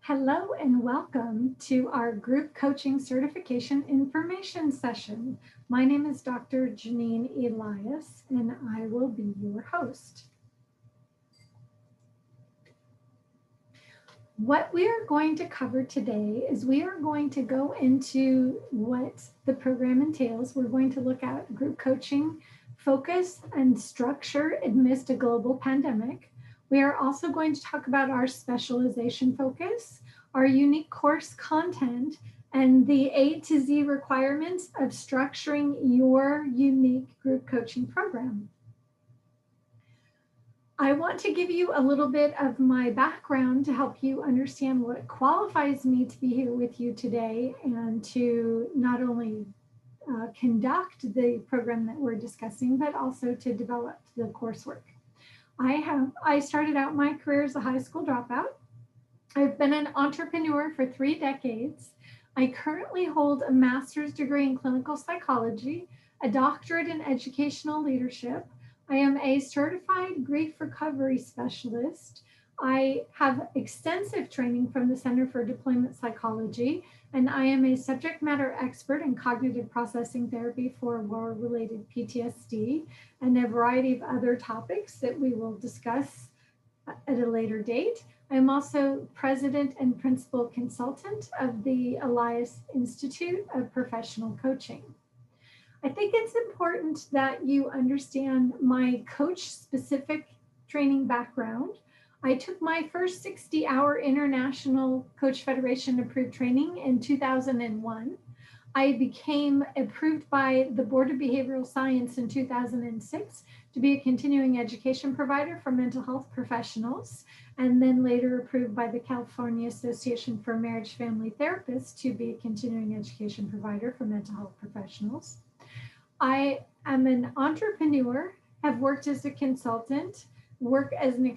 Hello and welcome to our group coaching certification information session. My name is Dr. Janine Elias and I will be your host. What we are going to cover today is we are going to go into what the program entails. We're going to look at group coaching focus and structure amidst a global pandemic. We are also going to talk about our specialization focus, our unique course content, and the A to Z requirements of structuring your unique group coaching program. I want to give you a little bit of my background to help you understand what qualifies me to be here with you today and to not only conduct the program that we're discussing, but also to develop the coursework. I started out my career as a high school dropout. I've been an entrepreneur for 3 decades. I currently hold a master's degree in clinical psychology, a doctorate in educational leadership. I am a certified grief recovery specialist. I have extensive training from the Center for Deployment Psychology, and I am a subject matter expert in cognitive processing therapy for war-related PTSD and a variety of other topics that we will discuss at a later date. I'm also president and principal consultant of the Elias Institute of Professional Coaching. I think it's important that you understand my coach-specific training background. I took my first 60-hour International Coach Federation approved training in 2001. I became approved by the Board of Behavioral Science in 2006 to be a continuing education provider for mental health professionals, and then later approved by the California Association for Marriage Family Therapists to be a continuing education provider for mental health professionals. I am an entrepreneur, have worked as a consultant, work as an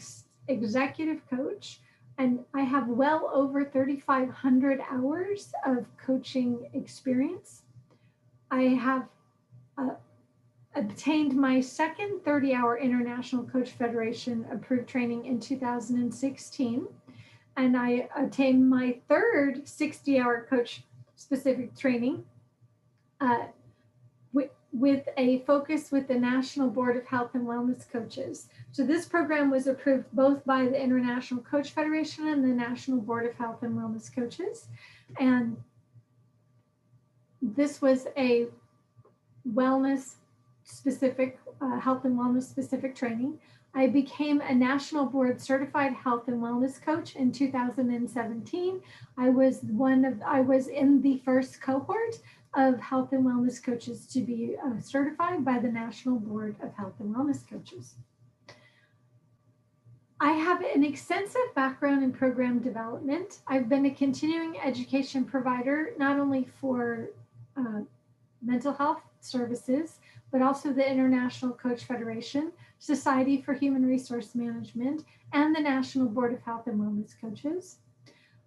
executive coach, and I have well over 3,500 hours of coaching experience. I have obtained my second 30-hour International Coach Federation approved training in 2016, and I obtained my third 60-hour coach specific training with a focus with the National Board of Health and Wellness Coaches. So this program was approved both by the International Coach Federation and the National Board of Health and Wellness Coaches. And this was a wellness specific, health and wellness specific training. I became a National Board Certified Health and Wellness Coach in 2017. I was in the first cohort of health and wellness coaches to be certified by the National Board of Health and Wellness Coaches. I have an extensive background in program development. I've been a continuing education provider, not only for mental health services, but also the International Coach Federation, Society for Human Resource Management, and the National Board of Health and Wellness Coaches.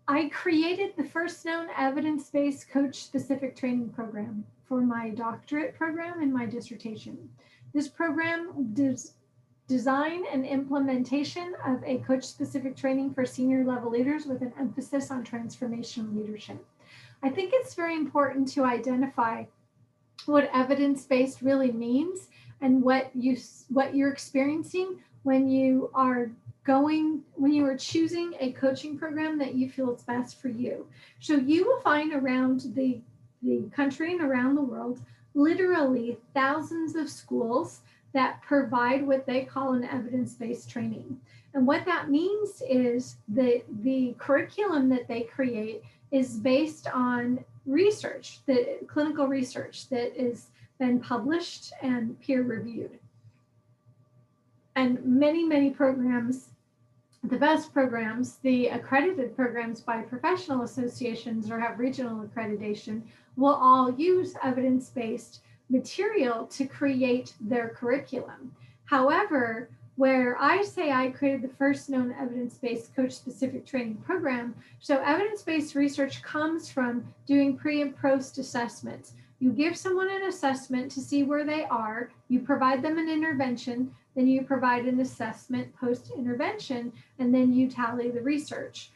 I created the first known evidence-based coach-specific training program for my doctorate program and my dissertation. This program design and implementation of a coach-specific training for senior level leaders with an emphasis on transformational leadership. I think it's very important to identify what evidence-based really means and what you're experiencing when you are choosing a coaching program that you feel is best for you. So you will find around the country and around the world, literally thousands of schools that provide what they call an evidence-based training. And what that means is that the curriculum that they create is based on research, the clinical research that has been published and peer reviewed. And many programs, the best programs, the accredited programs by professional associations or have regional accreditation, will all use evidence-based material to create their curriculum. However, where I say I created the first known evidence-based coach-specific training program, so evidence-based research comes from doing pre and post assessments. You give someone an assessment to see where they are, you provide them an intervention, then you provide an assessment post-intervention, and then you tally the research.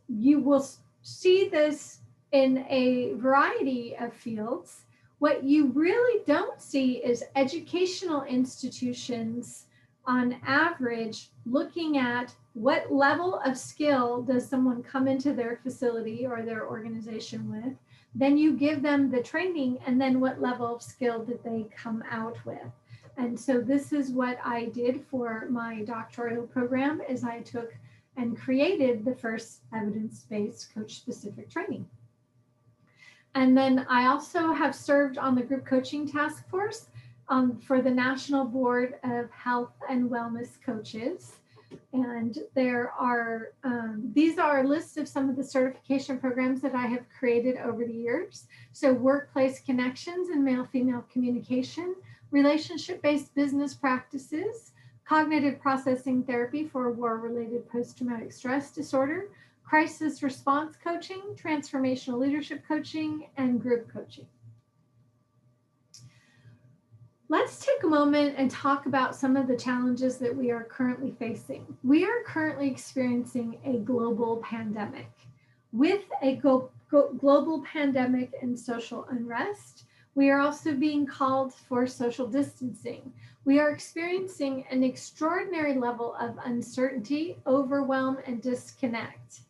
You will see this in a variety of fields. What you really don't see is educational institutions on average looking at what level of skill does someone come into their facility or their organization with. Then you give them the training, and then what level of skill did they come out with. And so this is what I did for my doctoral program, is I took and created the first evidence-based coach-specific training. And then I also have served on the group coaching task force for the National Board of Health and Wellness Coaches. And there are, these are a list of some of the certification programs that I have created over the years. So workplace connections and male-female communication, relationship-based business practices, cognitive processing therapy for war-related post-traumatic stress disorder, crisis response coaching, transformational leadership coaching, and group coaching. Let's take a moment and talk about some of the challenges that we are currently facing. We are currently experiencing a global pandemic. With a global pandemic and social unrest, we are also being called for social distancing. We are experiencing an extraordinary level of uncertainty, overwhelm, and disconnect.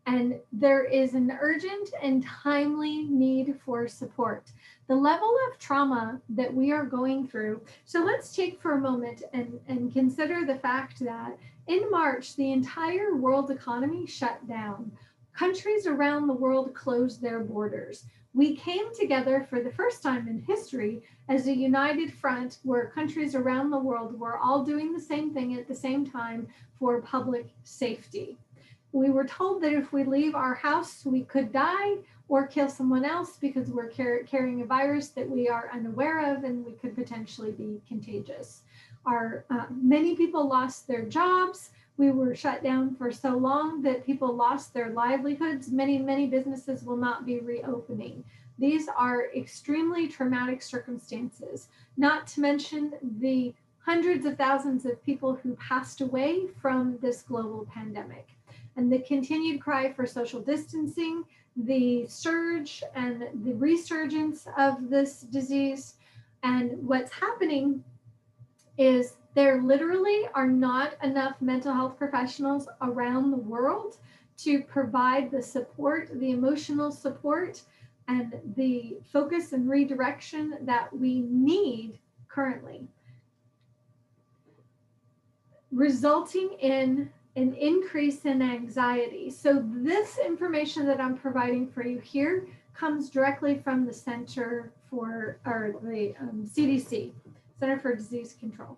And there is an urgent and timely need for support. The level of trauma that we are going through. So let's take for a moment and consider the fact that in March, the entire world economy shut down. Countries around the world closed their borders. We came together for the first time in history as a united front where countries around the world were all doing the same thing at the same time for public safety. We were told that if we leave our house, we could die or kill someone else because we're carrying a virus that we are unaware of and we could potentially be contagious. Many people lost their jobs. We were shut down for so long that people lost their livelihoods. Many businesses will not be reopening. These are extremely traumatic circumstances, not to mention the hundreds of thousands of people who passed away from this global pandemic. And the continued cry for social distancing, the surge and the resurgence of this disease. And what's happening is there literally are not enough mental health professionals around the world to provide the support, the emotional support, and the focus and redirection that we need currently, resulting in an increase in anxiety. So this information that I'm providing for you here comes directly from the Center for, or the CDC, Center for Disease Control.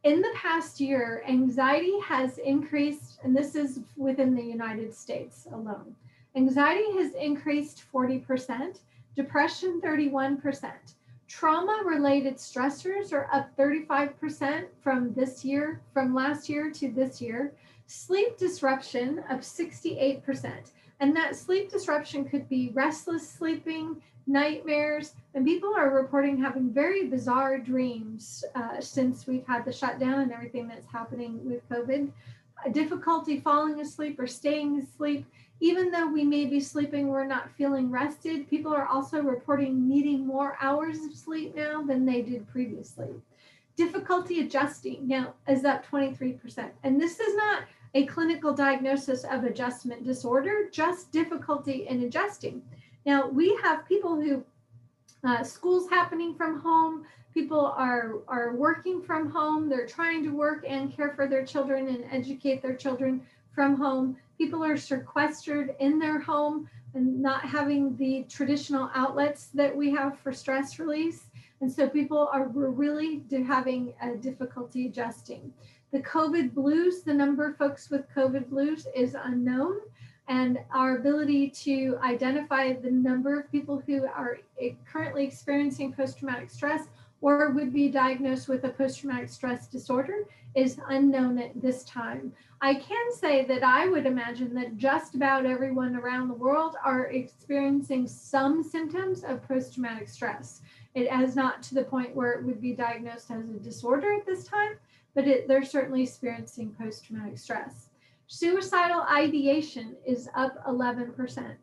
In the past year, anxiety has increased, and this is within the United States alone. Anxiety has increased 40%, depression 31%. Trauma-related stressors are up 35% from last year to this year. Sleep disruption of 68%. And that sleep disruption could be restless sleeping, nightmares, and people are reporting having very bizarre dreams since we've had the shutdown and everything that's happening with COVID. Difficulty falling asleep or staying asleep. Even though we may be sleeping, we're not feeling rested. People are also reporting needing more hours of sleep now than they did previously. Difficulty adjusting now is up 23%. And this is not a clinical diagnosis of adjustment disorder, just difficulty in adjusting. Now, we have people who, schools happening from home, people are working from home, they're trying to work and care for their children and educate their children from home. People are sequestered in their home and not having the traditional outlets that we have for stress release. And so people are really having a difficulty adjusting. The COVID blues, the number of folks with COVID blues is unknown. And our ability to identify the number of people who are currently experiencing post-traumatic stress or would be diagnosed with a post-traumatic stress disorder is unknown at this time. I can say that I would imagine that just about everyone around the world are experiencing some symptoms of post-traumatic stress. It is not to the point where it would be diagnosed as a disorder at this time, but they're certainly experiencing post-traumatic stress. Suicidal ideation is up 11%.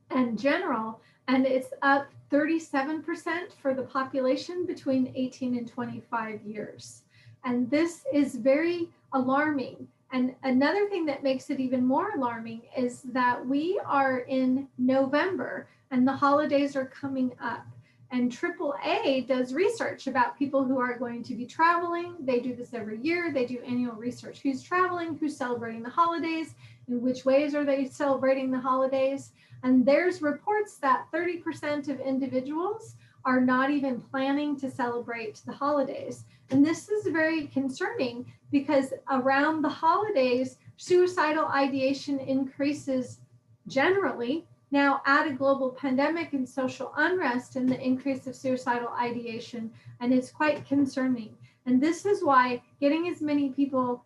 And general, and it's up 37% for the population between 18 and 25 years. And this is very alarming. And another thing that makes it even more alarming is that we are in November and the holidays are coming up. And AAA does research about people who are going to be traveling. They do this every year. They do annual research. Who's traveling, who's celebrating the holidays, in which ways are they celebrating the holidays? And there's reports that 30% of individuals are not even planning to celebrate the holidays. And this is very concerning because around the holidays, suicidal ideation increases generally. Now, add a global pandemic and social unrest and the increase of suicidal ideation, and it's quite concerning. And this is why getting as many people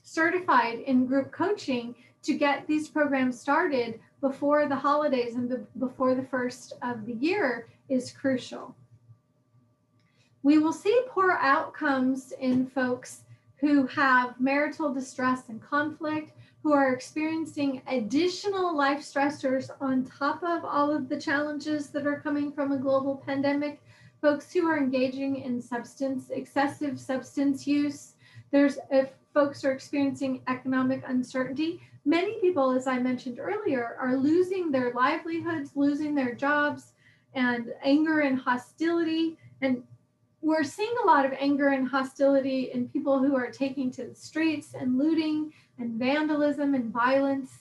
certified in group coaching to get these programs started before the holidays and before the first of the year is crucial. We will see poor outcomes in folks who have marital distress and conflict, who are experiencing additional life stressors on top of all of the challenges that are coming from a global pandemic, folks who are engaging in excessive substance use. If folks are experiencing economic uncertainty, many people, as I mentioned earlier, are losing their livelihoods, losing their jobs, and anger and hostility. And we're seeing a lot of anger and hostility in people who are taking to the streets and looting and vandalism and violence,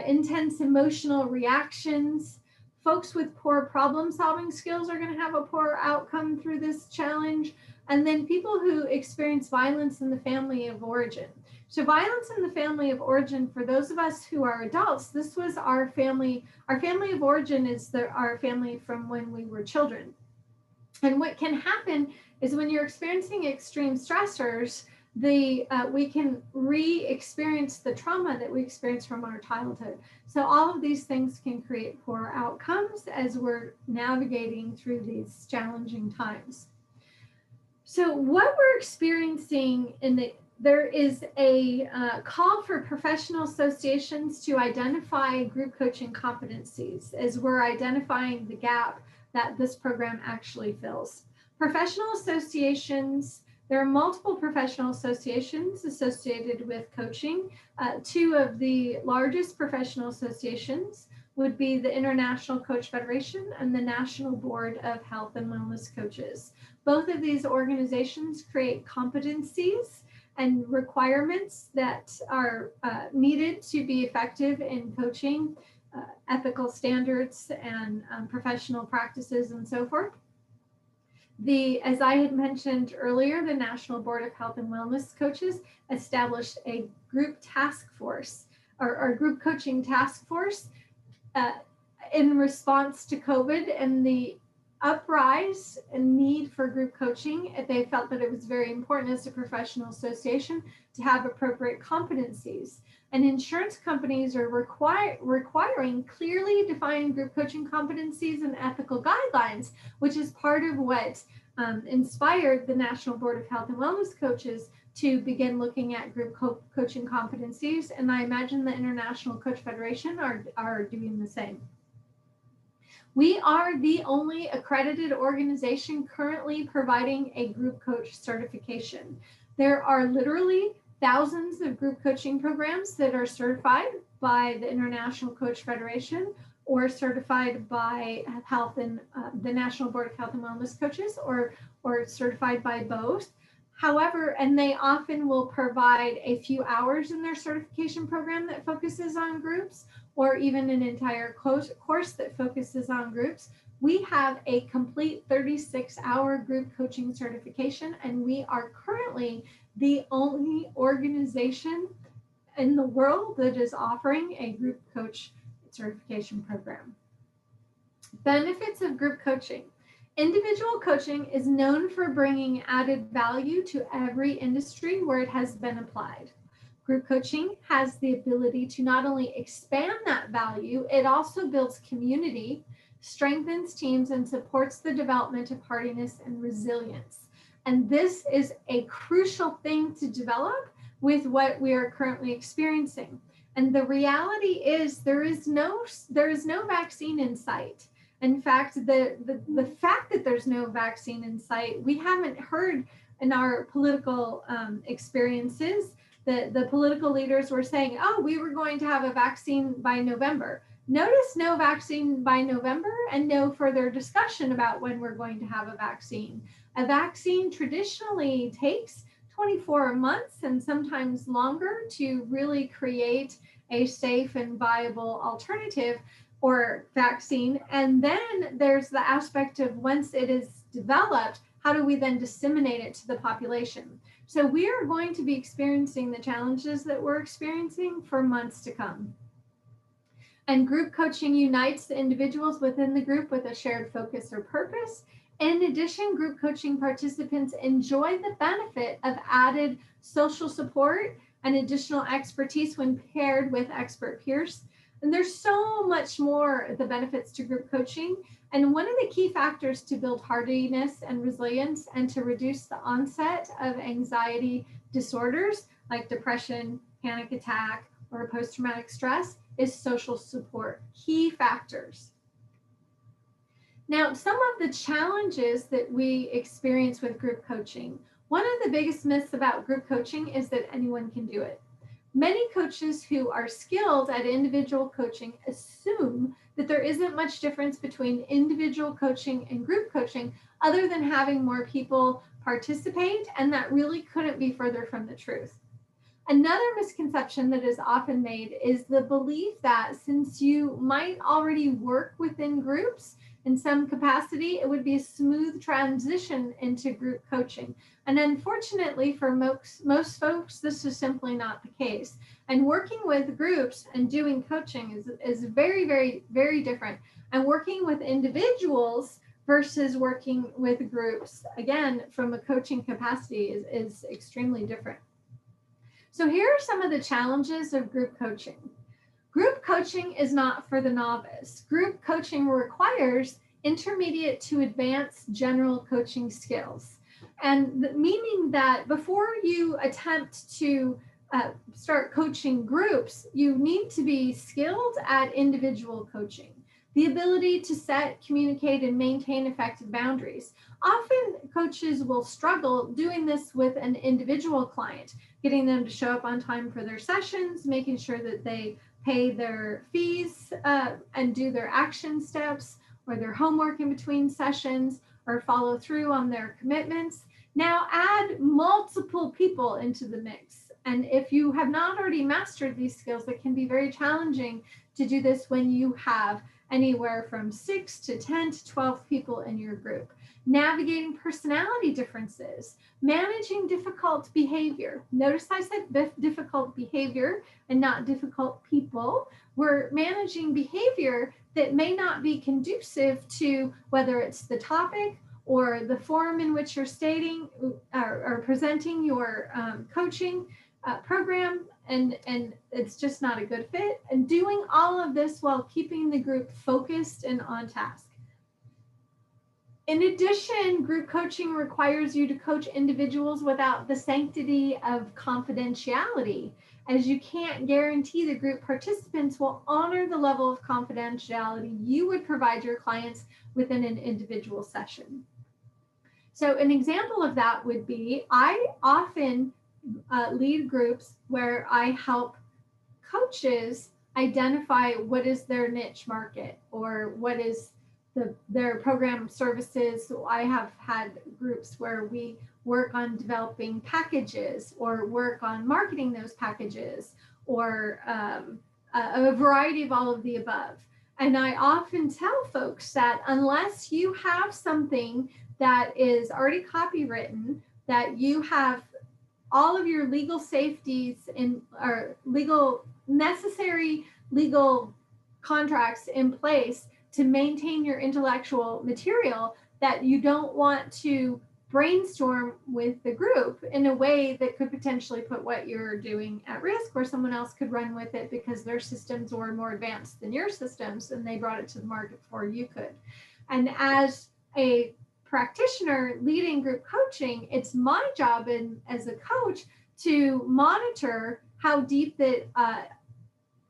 intense emotional reactions. Folks with poor problem-solving skills are going to have a poor outcome through this challenge. And then people who experience violence in the family of origin. So violence in the family of origin, for those of us who are adults, this was our family. Our family of origin is our family from when we were children. And what can happen is when you're experiencing extreme stressors, we can re-experience the trauma that we experienced from our childhood. So all of these things can create poor outcomes as we're navigating through these challenging times. So what we're experiencing there is a call for professional associations to identify group coaching competencies as we're identifying the gap that this program actually fills. Professional associations, there are multiple professional associations associated with coaching. Two of the largest professional associations would be the International Coach Federation and the National Board of Health and Wellness Coaches. Both of these organizations create competencies and requirements that are needed to be effective in coaching, ethical standards and professional practices and so forth. As I had mentioned earlier, the National Board of Health and Wellness Coaches established a group task force or group coaching task force in response to COVID and the uprise and need for group coaching. They felt that it was very important as a professional association to have appropriate competencies. And insurance companies are requiring clearly defined group coaching competencies and ethical guidelines, which is part of what inspired the National Board of Health and Wellness Coaches to begin looking at group coaching competencies. And I imagine the International Coach Federation are doing the same. We are the only accredited organization currently providing a group coach certification. There are literally thousands of group coaching programs that are certified by the International Coach Federation or certified by Health and the National Board of Health and Wellness Coaches or certified by both. However, and they often will provide a few hours in their certification program that focuses on groups, or even an entire course that focuses on groups. We have a complete 36-hour group coaching certification, and we are currently the only organization in the world that is offering a group coach certification program. Benefits of group coaching. Individual coaching is known for bringing added value to every industry where it has been applied. Group coaching has the ability to not only expand that value, it also builds community, strengthens teams, and supports the development of hardiness and resilience. And this is a crucial thing to develop with what we are currently experiencing. And the reality is there is no vaccine in sight. In fact, the fact that there's no vaccine in sight, we haven't heard in our political experiences that the political leaders were saying, oh, we were going to have a vaccine by November. Notice no vaccine by November and no further discussion about when we're going to have a vaccine. A vaccine traditionally takes 24 months and sometimes longer to really create a safe and viable alternative or vaccine. And then there's the aspect of once it is developed, how do we then disseminate it to the population? So we are going to be experiencing the challenges that we're experiencing for months to come. And group coaching unites the individuals within the group with a shared focus or purpose. In addition, group coaching participants enjoy the benefit of added social support and additional expertise when paired with expert peers. And there's so much more the benefits to group coaching. And one of the key factors to build hardiness and resilience and to reduce the onset of anxiety disorders like depression, panic attack, or post-traumatic stress is social support, key factors. Now, some of the challenges that we experience with group coaching. One of the biggest myths about group coaching is that anyone can do it. Many coaches who are skilled at individual coaching assume that there isn't much difference between individual coaching and group coaching other than having more people participate, and that really couldn't be further from the truth. Another misconception that is often made is the belief that since you might already work within groups in some capacity, it would be a smooth transition into group coaching. And unfortunately for most folks, this is simply not the case. And working with groups and doing coaching is very, very, very different. And working with individuals versus working with groups, again, from a coaching capacity is extremely different. So here are some of the challenges of group coaching. Group coaching is not for the novice. Group coaching requires intermediate to advanced general coaching skills. And meaning that before you attempt to start coaching groups, you need to be skilled at individual coaching. The ability to set, communicate, and maintain effective boundaries. Often coaches will struggle doing this with an individual client, getting them to show up on time for their sessions, making sure that they pay their fees and do their action steps or their homework in between sessions or follow through on their commitments. Now add multiple people into the mix. And if you have not already mastered these skills, it can be very challenging to do this when you have anywhere from 6 to 10 to 12 people in your group. Navigating personality differences, managing difficult behavior. Notice I said difficult behavior and not difficult people. We're managing behavior that may not be conducive to whether it's the topic or the forum in which you're stating or presenting your coaching program, and it's just not a good fit. And doing all of this while keeping the group focused and on task. In addition, group coaching requires you to coach individuals without the sanctity of confidentiality, as you can't guarantee the group participants will honor the level of confidentiality you would provide your clients within an individual session. So an example of that would be, I often lead groups where I help coaches identify what is their niche market or what is their program services. So I have had groups where we work on developing packages or work on marketing those packages or a variety of all of the above. And I often tell folks that unless you have something that is already copywritten, that you have all of your legal safeties or necessary legal contracts in place to maintain your intellectual material, that you don't want to brainstorm with the group in a way that could potentially put what you're doing at risk, or someone else could run with it because their systems were more advanced than your systems and they brought it to the market before you could. And as a practitioner leading group coaching, it's my job as a coach to monitor how deep that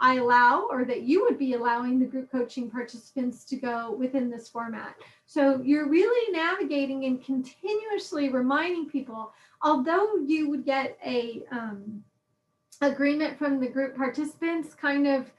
I allow, or that you would be allowing the group coaching participants to go within this format. So you're really navigating and continuously reminding people, although you would get a agreement from the group participants, kind of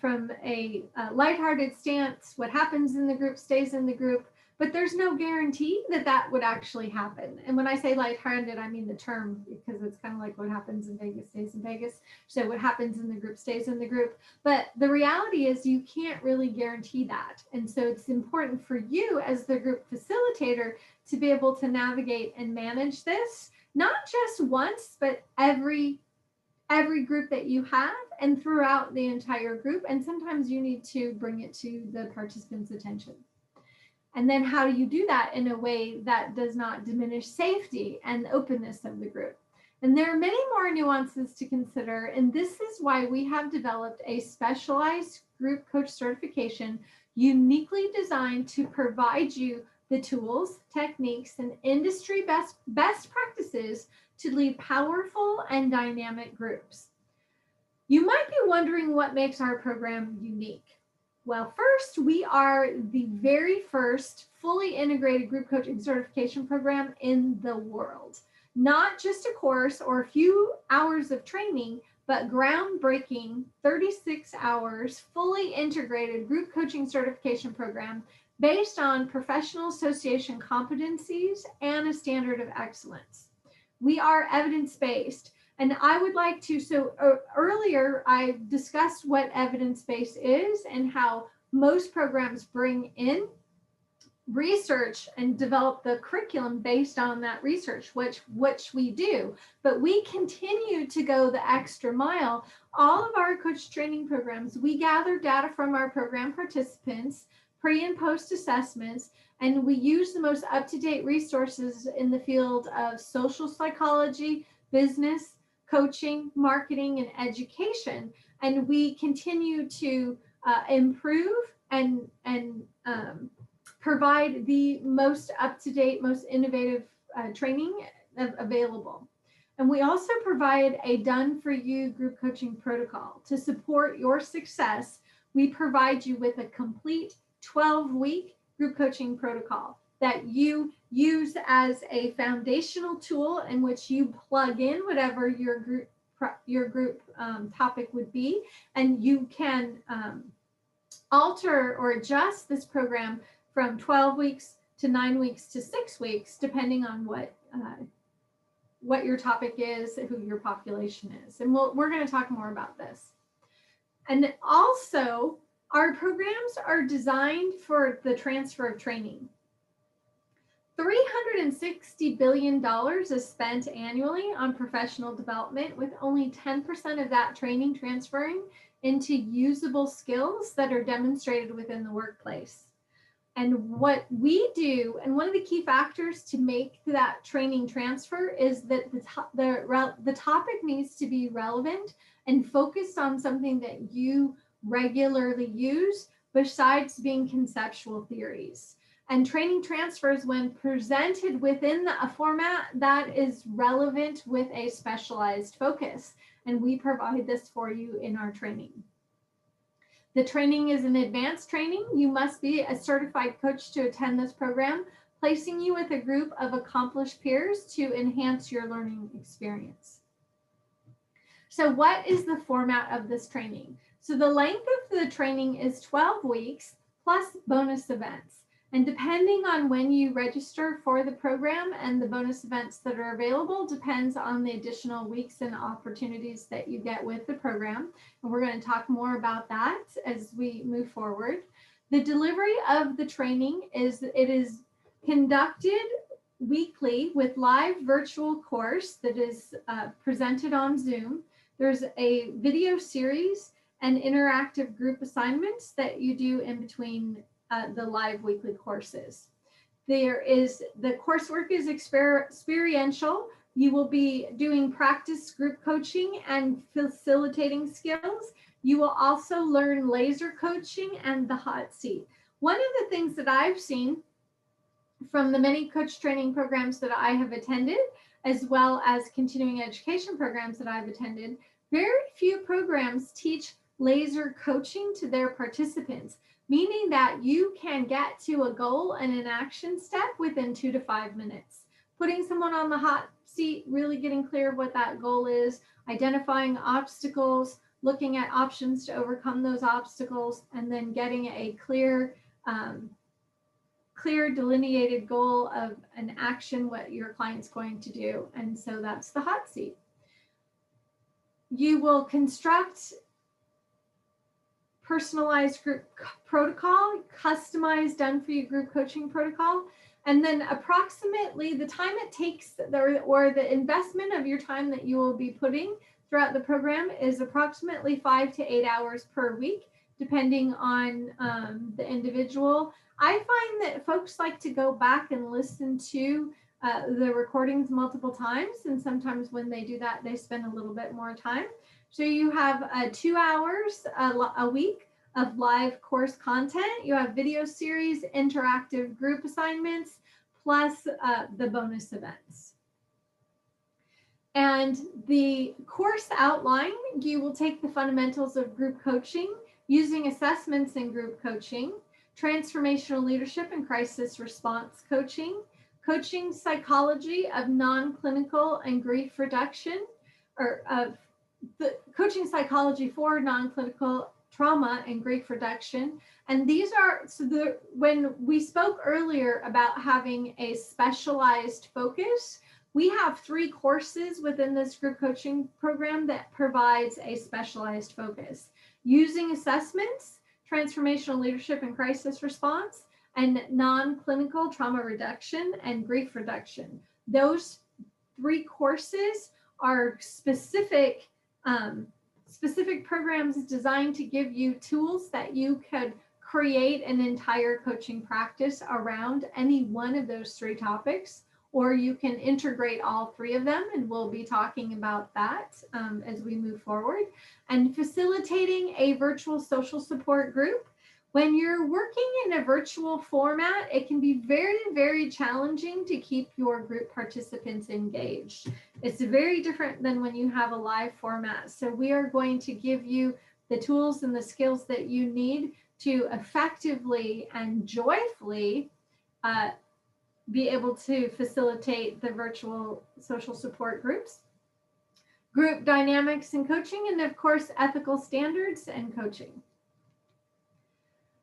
from a lighthearted stance, what happens in the group stays in the group, but there's no guarantee that that would actually happen. And when I say lighthearted, I mean the term, because it's kind of like what happens in Vegas stays in Vegas. So what happens in the group stays in the group. But the reality is you can't really guarantee that. And so it's important for you as the group facilitator to be able to navigate and manage this, not just once, but every group that you have and throughout the entire group. And sometimes you need to bring it to the participants' attention. And then how do you do that in a way that does not diminish safety and openness of the group? And there are many more nuances to consider. And this is why we have developed a specialized group coach certification uniquely designed to provide you the tools, techniques, and industry best practices to lead powerful and dynamic groups. You might be wondering what makes our program unique. Well, first, we are the very first fully integrated group coaching certification program in the world. Not just a course or a few hours of training, but groundbreaking 36 hours fully integrated group coaching certification program based on professional association competencies and a standard of excellence. We are evidence-based. And I would like to, earlier I discussed what evidence-based is and how most programs bring in research and develop the curriculum based on that research, which we do. But we continue to go the extra mile. All of our coach training programs, we gather data from our program participants, pre and post assessments, and we use the most up-to-date resources in the field of social psychology, business, coaching, marketing, and education. And we continue to improve and provide the most up-to-date, most innovative training available. And we also provide a done-for-you group coaching protocol. To support your success, we provide you with a complete 12-week group coaching protocol that you use as a foundational tool in which you plug in whatever your group topic would be, and you can alter or adjust this program from 12 weeks to 9 weeks to 6 weeks, depending on what your topic is, who your population is. And we're going to talk more about this. And also, our programs are designed for the transfer of training. $360 billion is spent annually on professional development, with only 10% of that training transferring into usable skills that are demonstrated within the workplace. And what we do, and one of the key factors to make that training transfer, is that the topic needs to be relevant and focused on something that you regularly use besides being conceptual theories. And training transfers when presented within a format that is relevant with a specialized focus. And we provide this for you in our training. The training is an advanced training. You must be a certified coach to attend this program, placing you with a group of accomplished peers to enhance your learning experience. So what is the format of this training? So the length of the training is 12 weeks plus bonus events. And depending on when you register for the program and the bonus events that are available depends on the additional weeks and opportunities that you get with the program. And we're going to talk more about that as we move forward. The delivery of the training is conducted weekly with live virtual course that is presented on Zoom. There's a video series and interactive group assignments that you do in between the live weekly courses. The coursework is experiential. You will be doing practice group coaching and facilitating skills. You will also learn laser coaching and the hot seat. One of the things that I've seen from the many coach training programs that I have attended as well as continuing education programs that I've attended, very few programs teach laser coaching to their participants, meaning that you can get to a goal and an action step within 2 to 5 minutes. Putting someone on the hot seat, really getting clear of what that goal is, identifying obstacles, looking at options to overcome those obstacles, and then getting a clear delineated goal of an action, what your client's going to do. And so that's the hot seat. You will construct personalized group protocol, customized, done for you group coaching protocol. And then approximately the time it takes, or the investment of your time that you will be putting throughout the program is approximately 5 to 8 hours per week, depending on the individual. I find that folks like to go back and listen to the recordings multiple times. And sometimes when they do that, they spend a little bit more time. So you have 2 hours a week of live course content. You have video series, interactive group assignments, plus the bonus events. And the course outline, you will take the fundamentals of group coaching, using assessments in group coaching, transformational leadership and crisis response coaching, coaching psychology of non-clinical and grief reduction, or of the coaching psychology for non-clinical trauma and grief reduction. And these are, when we spoke earlier about having a specialized focus, we have 3 courses within this group coaching program that provides a specialized focus: using assessments, transformational leadership and crisis response, and non-clinical trauma reduction and grief reduction. Those 3 courses are specific programs designed to give you tools that you could create an entire coaching practice around any one of those 3 topics, or you can integrate all 3 of them, and we'll be talking about that as we move forward. And facilitating a virtual social support group. When you're working in a virtual format, it can be very, very challenging to keep your group participants engaged. It's very different than when you have a live format. So we are going to give you the tools and the skills that you need to effectively and joyfully be able to facilitate the virtual social support groups, group dynamics and coaching, and of course, ethical standards and coaching.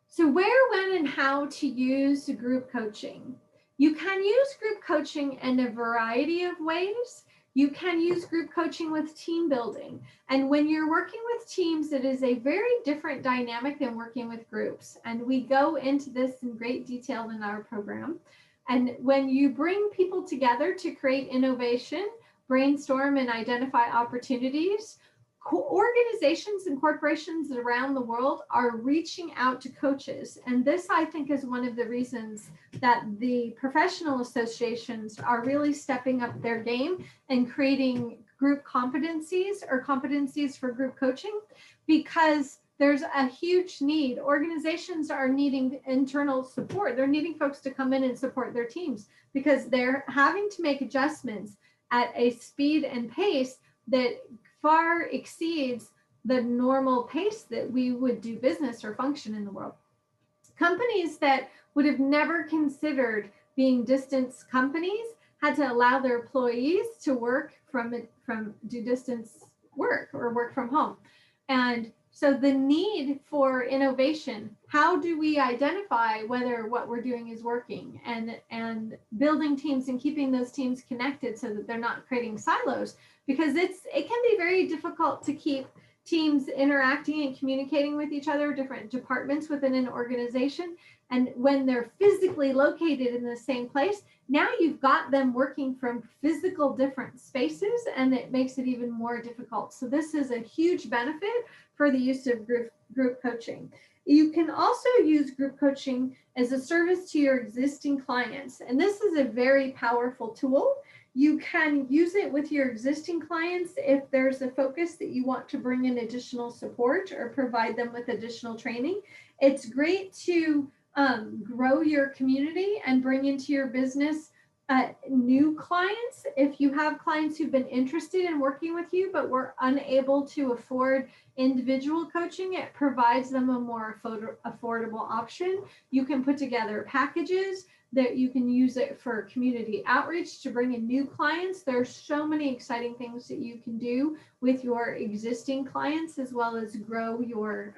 So where, when, and how to use group coaching. You can use group coaching in a variety of ways. You can use group coaching with team building. And when you're working with teams, it is a very different dynamic than working with groups. And we go into this in great detail in our program. And when you bring people together to create innovation, brainstorm and identify opportunities, organizations and corporations around the world are reaching out to coaches. And this, I think, is one of the reasons that the professional associations are really stepping up their game and creating group competencies, or competencies for group coaching, because there's a huge need. Organizations are needing internal support. They're needing folks to come in and support their teams, because they're having to make adjustments at a speed and pace that far exceeds the normal pace that we would do business or function in the world. Companies that would have never considered being distance companies had to allow their employees to work do distance work or work from home. And so the need for innovation, how do we identify whether what we're doing is working, and building teams and keeping those teams connected so that they're not creating silos, because it can be very difficult to keep teams interacting and communicating with each other, different departments within an organization. And when they're physically located in the same place, now you've got them working from physical different spaces, and it makes it even more difficult. So this is a huge benefit for the use of group coaching. You can also use group coaching as a service to your existing clients. And this is a very powerful tool. You can use it with your existing clients if there's a focus that you want to bring in additional support or provide them with additional training. It's great to grow your community and bring into your business new clients, if you have clients who've been interested in working with you but were unable to afford individual coaching, it provides them a more affordable option. You can put together packages that you can use it for community outreach to bring in new clients. There's so many exciting things that you can do with your existing clients, as well as grow your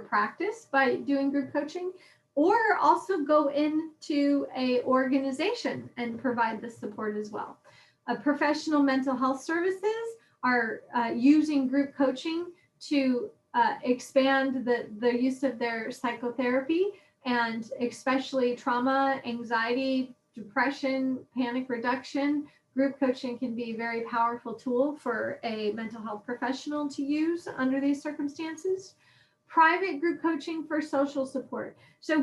practice by doing group coaching, or also go into a organization and provide the support as well. Professional mental health services are using group coaching to expand the use of their psychotherapy, and especially trauma, anxiety, depression, panic reduction. Group coaching can be a very powerful tool for a mental health professional to use under these circumstances. Private group coaching for social support. So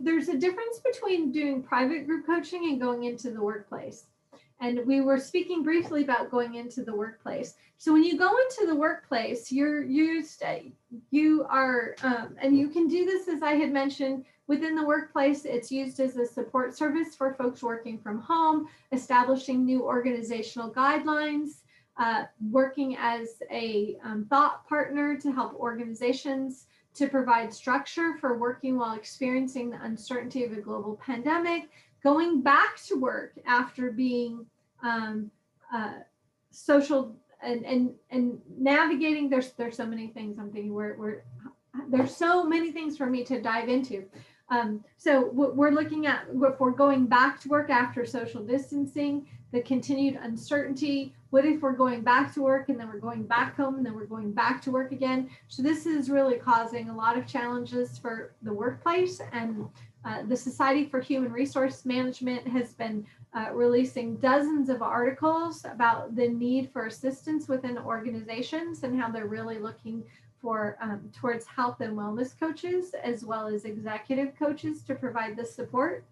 there's a difference between doing private group coaching and going into the workplace. And we were speaking briefly about going into the workplace. So when you go into the workplace, and you can do this, as I had mentioned, within the workplace. It's used as a support service for folks working from home, establishing new organizational guidelines, working as a thought partner to help organizations to provide structure for working while experiencing the uncertainty of a global pandemic, going back to work after being social and navigating. There's so many things I'm thinking there's so many things for me to dive into. So we're looking at, if we're going back to work after social distancing, the continued uncertainty. What if we're going back to work and then we're going back home and then we're going back to work again? So this is really causing a lot of challenges for the workplace, and the Society for Human Resource Management has been releasing dozens of articles about the need for assistance within organizations and how they're really looking for towards health and wellness coaches, as well as executive coaches, to provide this support.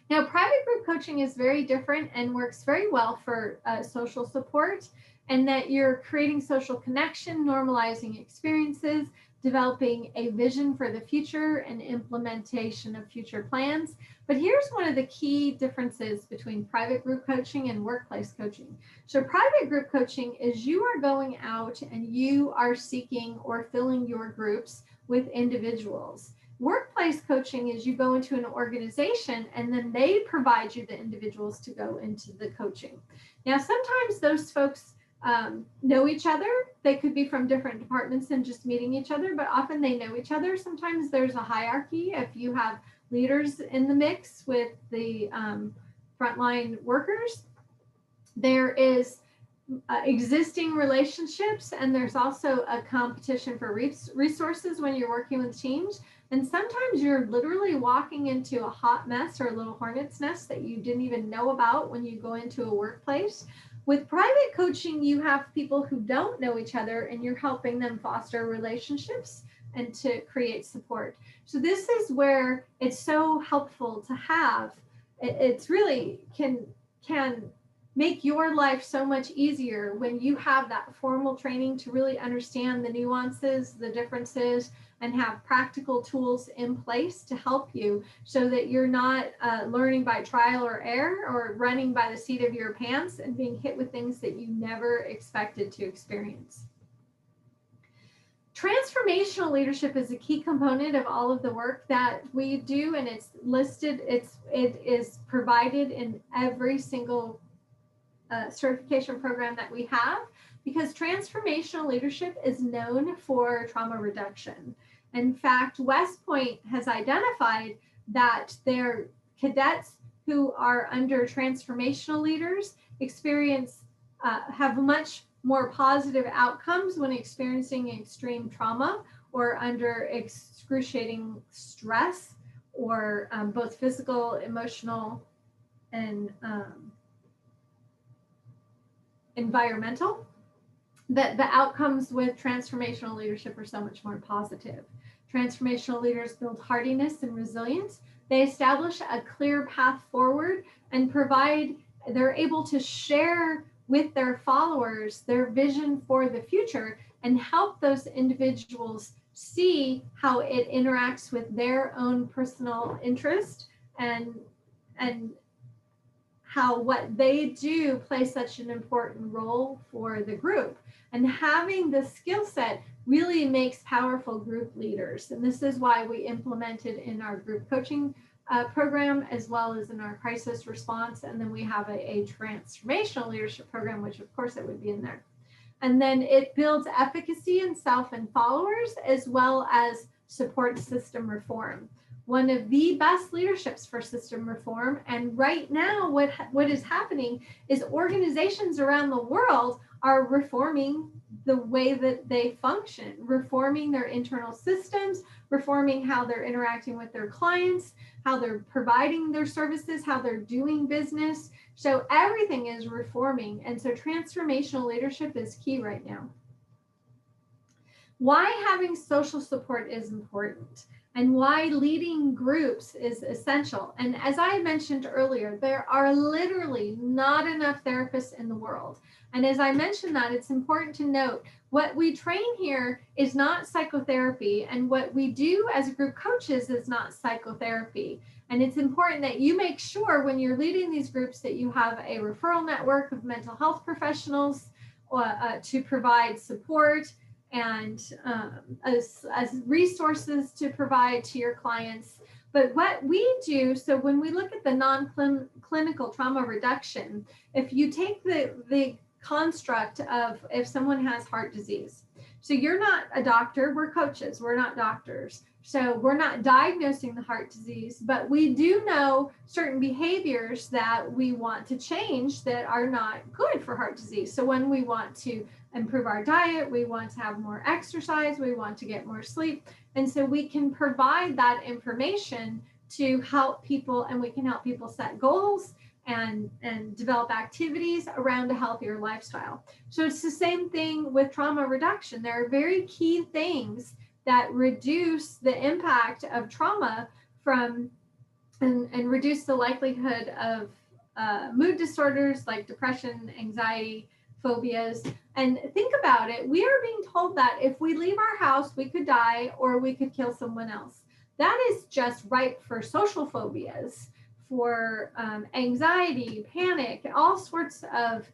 Now, private group coaching is very different and works very well for social support, and that you're creating social connection, normalizing experiences, developing a vision for the future, and implementation of future plans. But here's one of the key differences between private group coaching and workplace coaching. So private group coaching is you are going out and you are seeking or filling your groups with individuals. Workplace coaching is you go into an organization and then they provide you the individuals to go into the coaching. Now, sometimes those folks know each other. They could be from different departments and just meeting each other, but often they know each other. Sometimes there's a hierarchy. If you have leaders in the mix with the frontline workers, there is existing relationships, and there's also a competition for resources when you're working with teams. And sometimes you're literally walking into a hot mess or a little hornet's nest that you didn't even know about when you go into a workplace. With private coaching, you have people who don't know each other, and you're helping them foster relationships and to create support. So this is where it's so helpful to have. It's really can make your life so much easier when you have that formal training to really understand the nuances, the differences, and have practical tools in place to help you, so that you're not learning by trial or error, or running by the seat of your pants and being hit with things that you never expected to experience. Transformational leadership is a key component of all of the work that we do, and it's listed, it is provided in every single certification program that we have, because transformational leadership is known for trauma reduction. In fact, West Point has identified that their cadets who are under transformational leaders have much more positive outcomes when experiencing extreme trauma or under excruciating stress, or both physical, emotional, and environmental. That the outcomes with transformational leadership are so much more positive. Transformational leaders build hardiness and resilience. They establish a clear path forward and they're able to share with their followers their vision for the future and help those individuals see how it interacts with their own personal interest and how what they do plays such an important role for the group. And having the skill set really makes powerful group leaders. And this is why we implemented in our group coaching program, as well as in our crisis response. And then we have a transformational leadership program, which of course it would be in there. And then it builds efficacy in self and followers, as well as support system reform. One of the best leaderships for system reform. And right now, what is happening is organizations around the world are reforming the way that they function, reforming their internal systems, reforming how they're interacting with their clients, how they're providing their services, how they're doing business. So everything is reforming. And so transformational leadership is key right now. Why having social support is important, and why leading groups is essential. And as I mentioned earlier, there are literally not enough therapists in the world. And as I mentioned that, it's important to note what we train here is not psychotherapy, and what we do as group coaches is not psychotherapy. And it's important that you make sure when you're leading these groups that you have a referral network of mental health professionals to provide support, and as resources to provide to your clients. But what we do, so when we look at the non-clinical trauma reduction, if you take the construct of if someone has heart disease, so you're not a doctor, we're coaches, we're not doctors. So we're not diagnosing the heart disease, but we do know certain behaviors that we want to change that are not good for heart disease. So when we want to improve our diet, we want to have more exercise, we want to get more sleep. And so we can provide that information to help people, and we can help people set goals and develop activities around a healthier lifestyle. So it's the same thing with trauma reduction. There are very key things that reduce the impact of trauma from and reduce the likelihood of mood disorders like depression, anxiety, phobias. And think about it, we are being told that if we leave our house, we could die or we could kill someone else. That is just ripe for social phobias, for anxiety, panic, all sorts of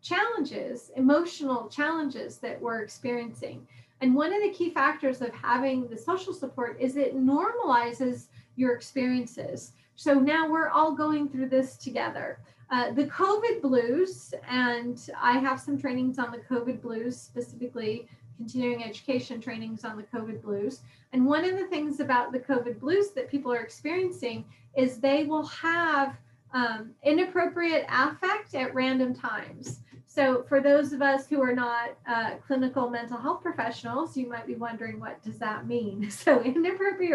challenges, emotional challenges that we're experiencing. And one of the key factors of having the social support is it normalizes your experiences. So now we're all going through this together. The COVID blues, and I have some trainings on the COVID blues, specifically continuing education trainings on the COVID blues. And one of the things about the COVID blues that people are experiencing is they will have inappropriate affect at random times. So for those of us who are not clinical mental health professionals, you might be wondering, what does that mean? So inappropriate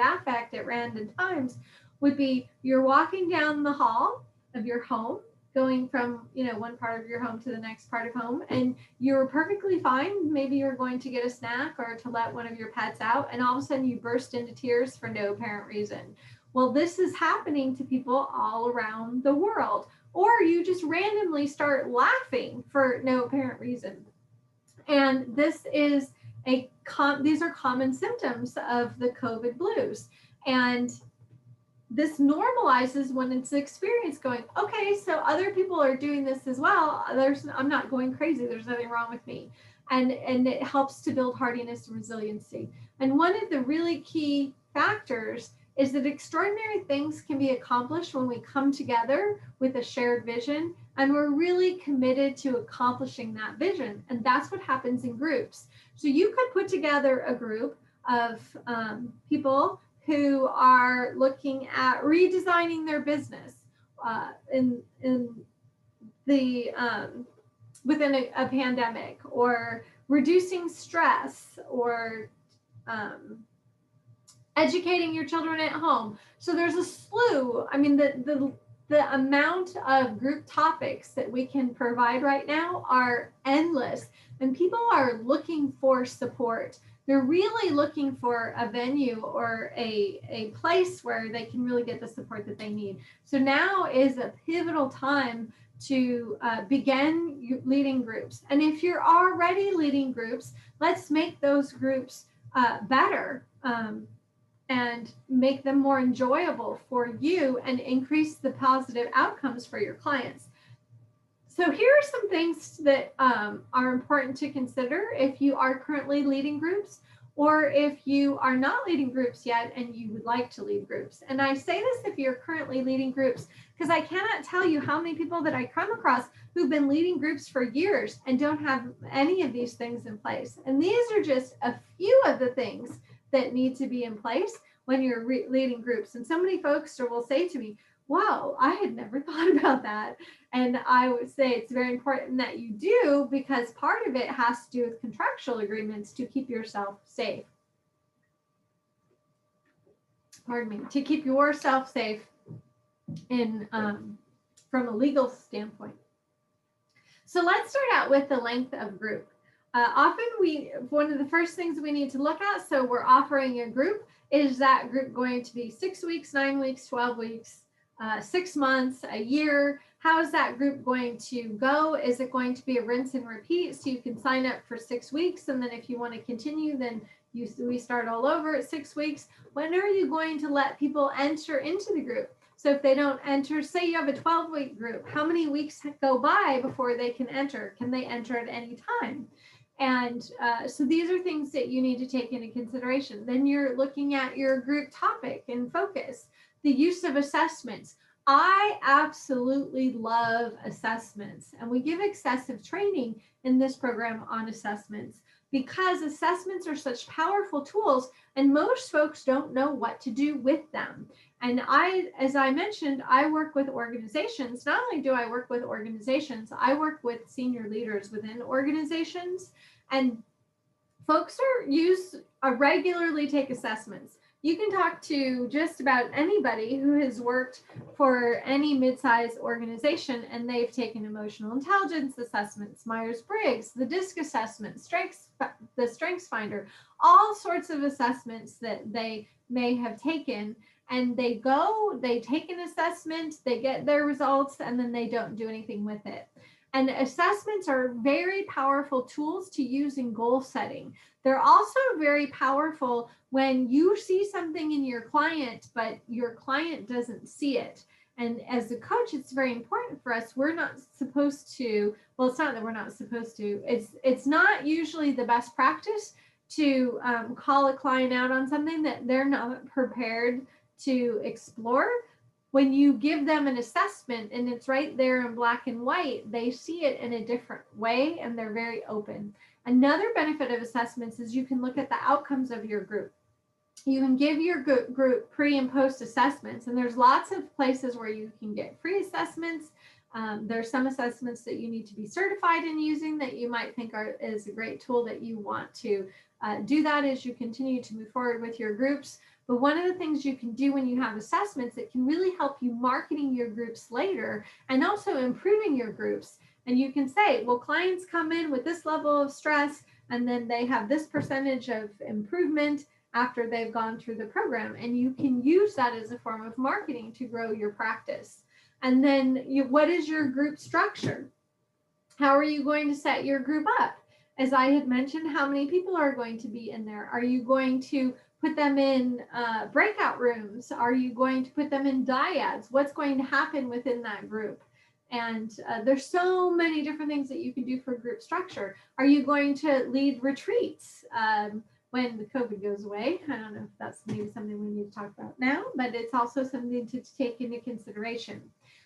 affect at random times would be you're walking down the hall of your home, going from one part of your home to the next part of home, and you're perfectly fine. Maybe you're going to get a snack or to let one of your pets out, and all of a sudden you burst into tears for no apparent reason. Well, this is happening to people all around the world. Or you just randomly start laughing for no apparent reason. And this is these are common symptoms of the COVID blues. And this normalizes when it's experienced, going, okay, so other people are doing this as well. I'm not going crazy. There's nothing wrong with me. And it helps to build hardiness and resiliency. And one of the really key factors is that extraordinary things can be accomplished when we come together with a shared vision, and we're really committed to accomplishing that vision. And that's what happens in groups. So you could put together a group of people who are looking at redesigning their business within a pandemic, or reducing stress, or educating your children at home. So there's a slew. I mean, the amount of group topics that we can provide right now are endless, and people are looking for support. They're really looking for a venue or a place where they can really get the support that they need. So now is a pivotal time to begin leading groups. And if you're already leading groups, let's make those groups better. and make them more enjoyable for you and increase the positive outcomes for your clients. So here are some things that are important to consider if you are currently leading groups, or if you are not leading groups yet and you would like to lead groups. And I say this if you're currently leading groups, because I cannot tell you how many people that I come across who've been leading groups for years and don't have any of these things in place. And these are just a few of the things that need to be in place when you're leading groups. And so many folks will say to me, wow, I had never thought about that. And I would say it's very important that you do, because part of it has to do with contractual agreements to keep yourself safe. Pardon me, to keep yourself safe in from a legal standpoint. So let's start out with the length of group. Often one of the first things we need to look at, so we're offering a group, is that group going to be 6 weeks, 9 weeks, 12 weeks, 6 months, a year? How is that group going to go? Is it going to be a rinse and repeat? So you can sign up for 6 weeks, and then if you want to continue, then we start all over at 6 weeks. When are you going to let people enter into the group? So if they don't enter, say you have a 12-week group, how many weeks go by before they can enter? Can they enter at any time? And so these are things that you need to take into consideration. Then you're looking at your group topic and focus, the use of assessments. I absolutely love assessments, and we give excessive training in this program on assessments, because assessments are such powerful tools and most folks don't know what to do with them. And as I mentioned, I work with organizations. Not only do I work with organizations, I work with senior leaders within organizations, and folks regularly take assessments. You can talk to just about anybody who has worked for any mid-sized organization, and they've taken emotional intelligence assessments, Myers-Briggs, the DISC assessment, the Strengths Finder, all sorts of assessments that they may have taken. And they take an assessment, they get their results, and then they don't do anything with it. And assessments are very powerful tools to use in goal setting. They're also very powerful when you see something in your client, but your client doesn't see it. And as a coach, it's very important for us. We're not supposed to, well, it's not that we're not supposed to, it's not usually the best practice to call a client out on something that they're not prepared to explore. When you give them an assessment and it's right there in black and white, they see it in a different way and they're very open. Another benefit of assessments is you can look at the outcomes of your group. You can give your group pre and post assessments, and there's lots of places where you can get free assessments. There's some assessments that you need to be certified in using that you might think is a great tool that you want to do that as you continue to move forward with your groups. But one of the things you can do when you have assessments, it can really help you marketing your groups later and also improving your groups. And you can say, well, clients come in with this level of stress, and then they have this percentage of improvement after they've gone through the program. And you can use that as a form of marketing to grow your practice. And then what is your group structure? How are you going to set your group up? As I had mentioned, how many people are going to be in there? Are you going to put them in breakout rooms? Are you going to put them in dyads? What's going to happen within that group? And there's so many different things that you can do for group structure. Are you going to lead retreats when the COVID goes away? I don't know if that's maybe something we need to talk about now, but it's also something to take into consideration.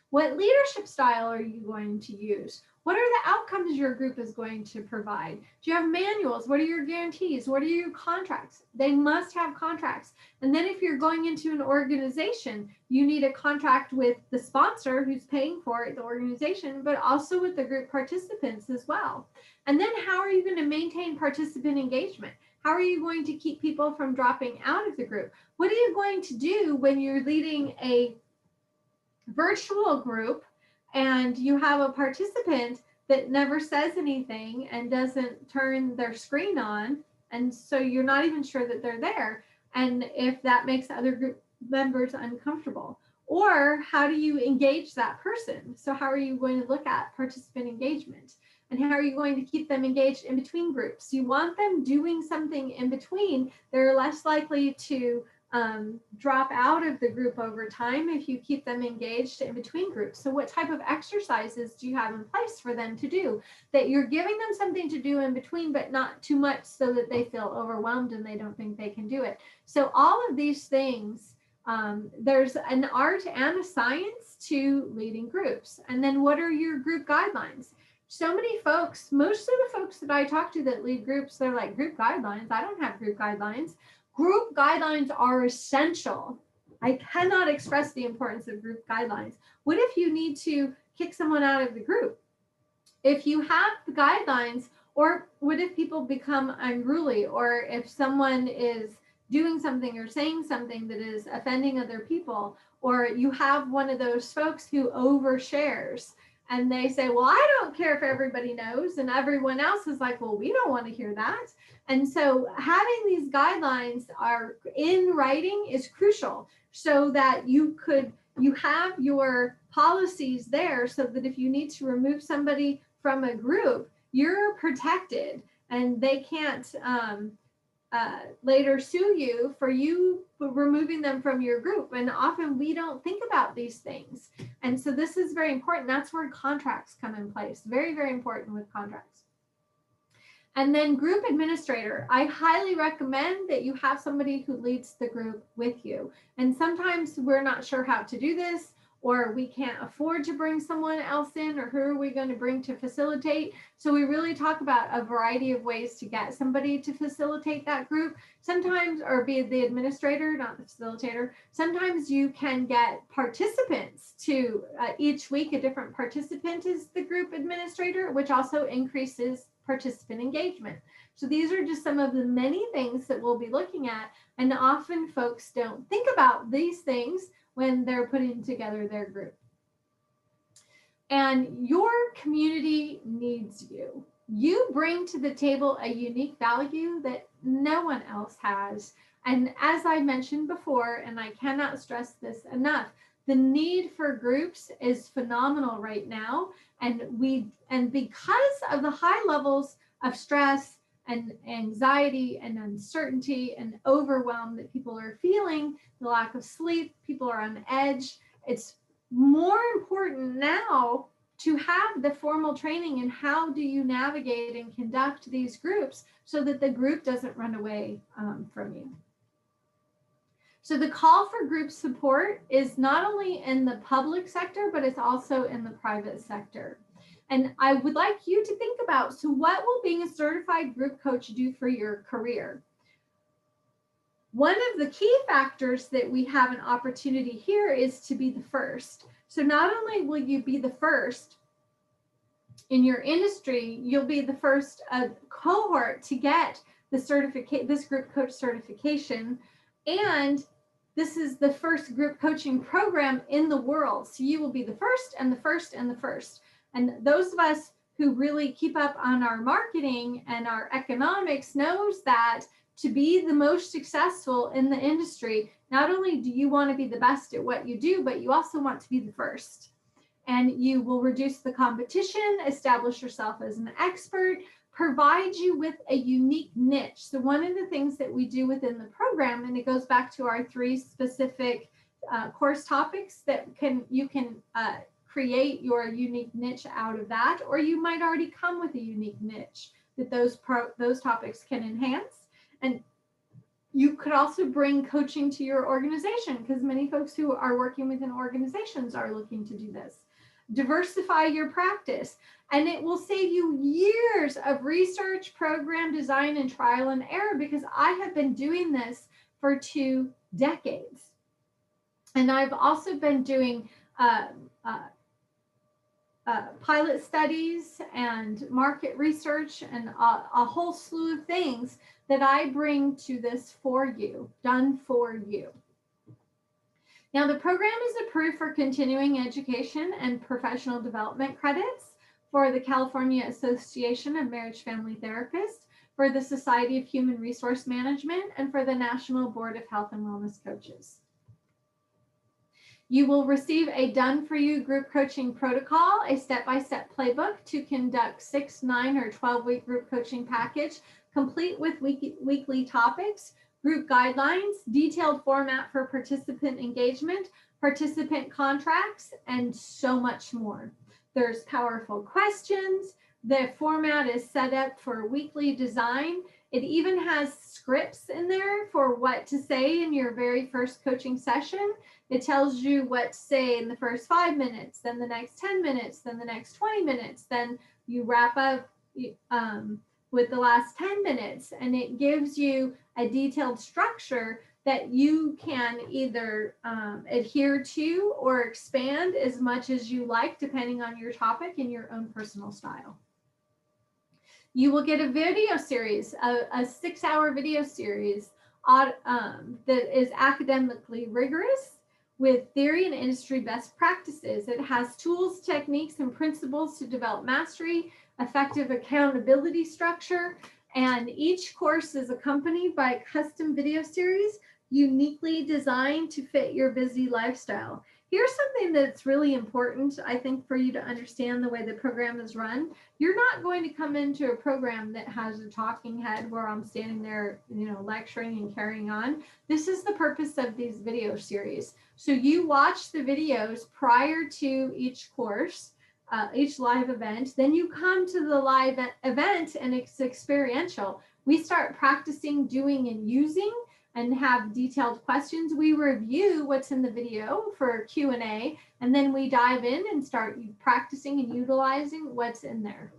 What leadership style are you going to use? What are the outcomes your group is going to provide? Do you have manuals? What are your guarantees? What are your contracts? They must have contracts. And then if you're going into an organization, you need a contract with the sponsor who's paying for it, the organization, but also with the group participants as well. And then how are you going to maintain participant engagement? How are you going to keep people from dropping out of the group? What are you going to do when you're leading a virtual group and you have a participant that never says anything and doesn't turn their screen on, and so you're not even sure that they're there, and if that makes other group members uncomfortable? Or how do you engage that person? So how are you going to look at participant engagement, and how are you going to keep them engaged in between groups? You want them doing something in between. They're less likely to drop out of the group over time if you keep them engaged in between groups. So what type of exercises do you have in place for them to do, that you're giving them something to do in between, but not too much so that they feel overwhelmed and they don't think they can do it. So all of these things, there's an art and a science to leading groups. And then what are your group guidelines? So many folks, most of the folks that I talk to that lead groups, they're like, group guidelines? I don't have group guidelines. Group guidelines are essential. I cannot express the importance of group guidelines. What if you need to kick someone out of the group? If you have the guidelines, or what if people become unruly, or if someone is doing something or saying something that is offending other people, or you have one of those folks who overshares and they say, well, I don't care if everybody knows, and everyone else is like, well, we don't want to hear that. And so having these guidelines are in writing is crucial, so that you have your policies there, so that if you need to remove somebody from a group, you're protected and they can't later sue you for removing them from your group. And often we don't think about these things. And so this is very important. That's where contracts come in place. Very, very important with contracts. And then group administrator. I highly recommend that you have somebody who leads the group with you. And sometimes we're not sure how to do this, or we can't afford to bring someone else in, or who are we going to bring to facilitate? So we really talk about a variety of ways to get somebody to facilitate that group. Sometimes, or be the administrator, not the facilitator. Sometimes you can get participants to each week, a different participant is the group administrator, which also increases participant engagement. So these are just some of the many things that we'll be looking at. And often folks don't think about these things when they're putting together their group. And your community needs you. You bring to the table a unique value that no one else has. And as I mentioned before, and I cannot stress this enough, the need for groups is phenomenal right now. And because of the high levels of stress and anxiety and uncertainty and overwhelm that people are feeling, the lack of sleep, people are on edge, it's more important now to have the formal training in how do you navigate and conduct these groups so that the group doesn't run away from you. So the call for group support is not only in the public sector, but it's also in the private sector. And I would like you to think about, so what will being a certified group coach do for your career? One of the key factors that we have an opportunity here is to be the first. So not only will you be the first in your industry, you'll be the first cohort to get the this group coach certification. And this is the first group coaching program in the world. So you will be the first and the first and the first. And those of us who really keep up on our marketing and our economics knows that to be the most successful in the industry, not only do you want to be the best at what you do, but you also want to be the first. And you will reduce the competition, establish yourself as an expert, provide you with a unique niche. So one of the things that we do within the program, and it goes back to our 3 specific course topics that you can create your unique niche out of that, or you might already come with a unique niche that those topics can enhance. And you could also bring coaching to your organization, because many folks who are working within organizations are looking to do this. Diversify your practice, and it will save you years of research, program design, and trial and error, because I have been doing this for 2 decades. And I've also been doing pilot studies and market research and a whole slew of things that I bring to this for you, done for you. Now, the program is approved for continuing education and professional development credits for the California Association of Marriage Family Therapists, for the Society of Human Resource Management, and for the National Board of Health and Wellness Coaches. You will receive a done-for-you group coaching protocol, a step-by-step playbook to conduct 6, 9, or 12-week group coaching package, complete with weekly topics, group guidelines, detailed format for participant engagement, participant contracts, and so much more. There's powerful questions. The format is set up for weekly design. It even has scripts in there for what to say in your very first coaching session. It tells you what to say in the first 5 minutes, then the next 10 minutes, then the next 20 minutes, then you wrap up with the last 10 minutes, and it gives you a detailed structure that you can either adhere to or expand as much as you like, depending on your topic and your own personal style. You will get a video series, a 6-hour video series that is academically rigorous with theory and industry best practices. It has tools, techniques, and principles to develop mastery, effective accountability structure, and each course is accompanied by a custom video series uniquely designed to fit your busy lifestyle. Here's something that's really important, I think, for you to understand the way the program is run. You're not going to come into a program that has a talking head where I'm standing there, lecturing and carrying on. This is the purpose of these video series. So you watch the videos prior to each course, each live event. Then you come to the live event and it's experiential. We start practicing, doing, and using, and have detailed questions. We review what's in the video for Q&A, and then we dive in and start practicing and utilizing what's in there.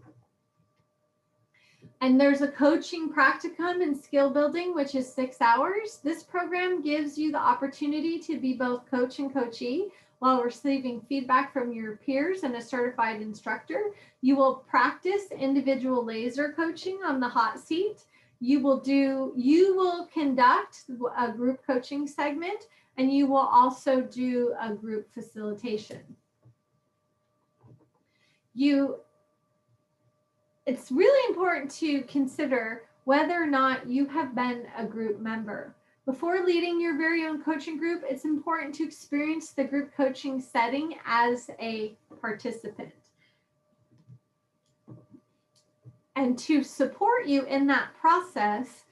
And there's a coaching practicum and skill building, which is 6 hours. This program gives you the opportunity to be both coach and coachee while receiving feedback from your peers and a certified instructor. You will practice individual laser coaching on the hot seat. You will conduct a group coaching segment, and you will also do a group facilitation. It's really important to consider whether or not you have been a group member. Before leading your very own coaching group, it's important to experience the group coaching setting as a participant. And to support you in that process,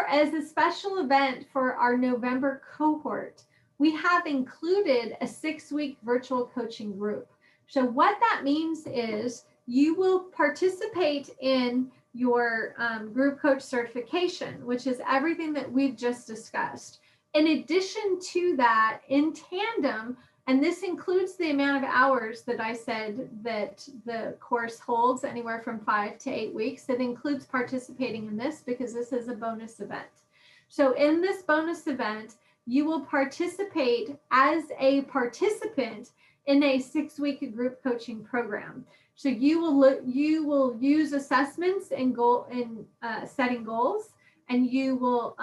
as a special event for our November cohort, we have included a 6-week virtual coaching group. So what that means is you will participate in your group coach certification, which is everything that we've just discussed. In addition to that, in tandem, and this includes the amount of hours that I said that the course holds, anywhere from 5 to 8 weeks. It includes participating in this because this is a bonus event. So in this bonus event, you will participate as a participant in a 6-week group coaching program. So you will use assessments and setting goals, and you will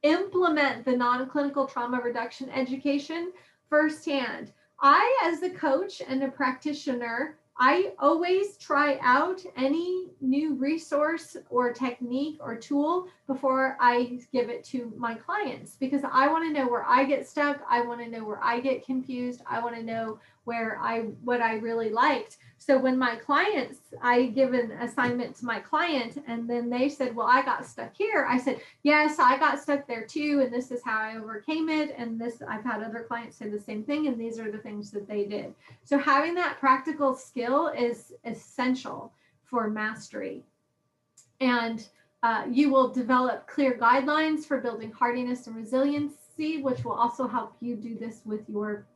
implement the non-clinical trauma reduction education firsthand. I, as a coach and a practitioner, I always try out any new resource or technique or tool before I give it to my clients, because I want to know where I get stuck. I want to know where I get confused. I want to know what I really liked. So when my clients, I give an assignment to my client and then they said, well, I got stuck here. I said, yes, I got stuck there too. And this is how I overcame it. And I've had other clients say the same thing. And these are the things that they did. So having that practical skill is essential for mastery. And you will develop clear guidelines for building hardiness and resiliency, which will also help you do this with your